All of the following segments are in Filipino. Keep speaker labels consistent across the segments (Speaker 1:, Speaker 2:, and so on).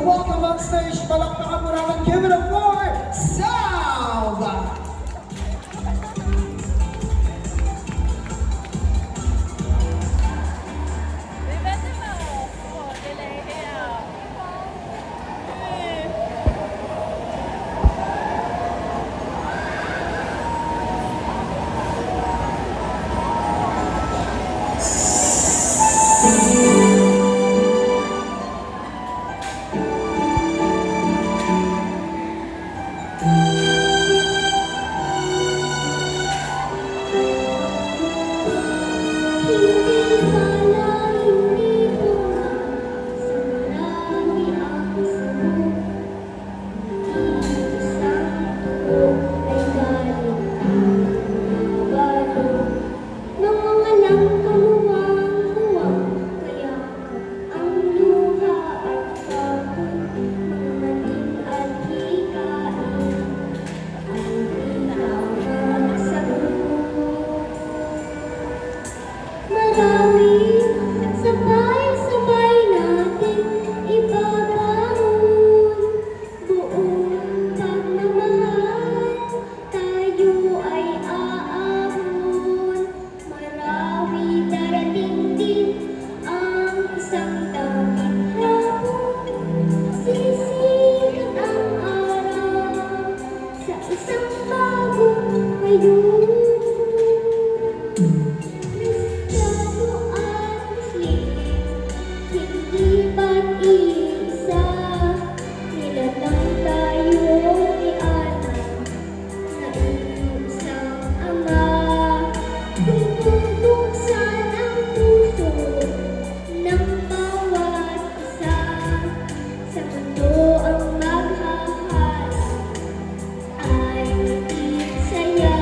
Speaker 1: welcome on stage, palakpakan mo naman, give it up for Salva!
Speaker 2: Sabay-sabay natin ibabaon buong pagmamahal, tayo ay aahon. Marami darating din ang isang tanging hapon, sisikat ang araw sa isang bagong ngayon. Hindi ba't iisa, nilatang tayo ni Ana sa isang ama. Kung bubuksan ang puso ng bawat isa, sa mundo ang maghahal ay saya.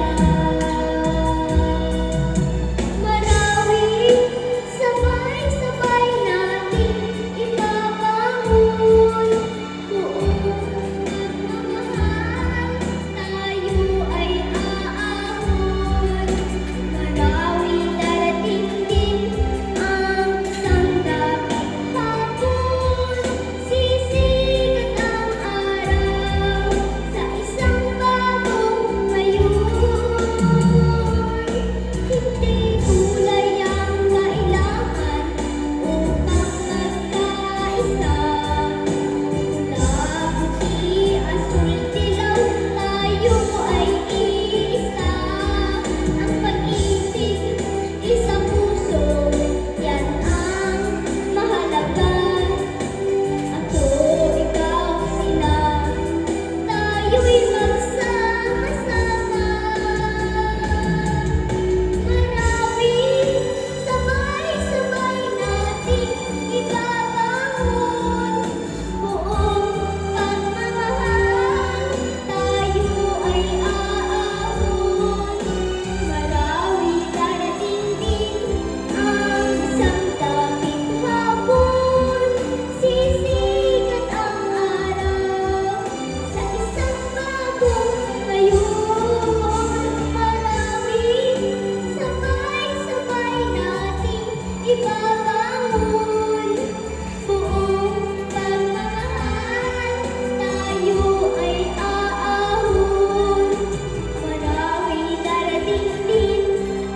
Speaker 2: Sabay-sabay natin ibabangon buong pagmamahal, tayo ay aahon. Marami darating din ang isang dapit hapon, sisikat ang araw sa isang bagong ngayon. Hindi kulay ang kailangan upang magkaisa, pula, puti, asul, dilaw, tayo ay iisa. Ang pag-ibig, isang puso, yan ang mahalaga. Ako, ikaw, sila, tayo'y magsama-sama. Sabay-sabay nating ibabangon buong pagmamahal, tayo ay aahon. Marami darating din ang isang dapit hapon, sisikat ang araw sa isang bagong ngayon. Sabay-sabay nating ibabangon buong pagmamahal, tayo ay aahon. Marami darating din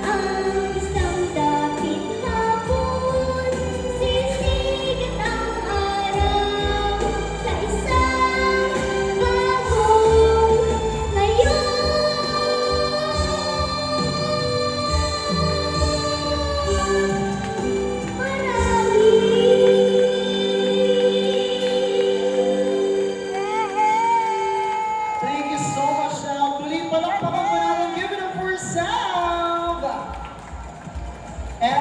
Speaker 2: ang isang dapit hapon, sisikat ang araw sa isang bagong ngayon.
Speaker 1: Thank you so much, Sal. Muli, palakpakan mo naman, give it up for Salva! And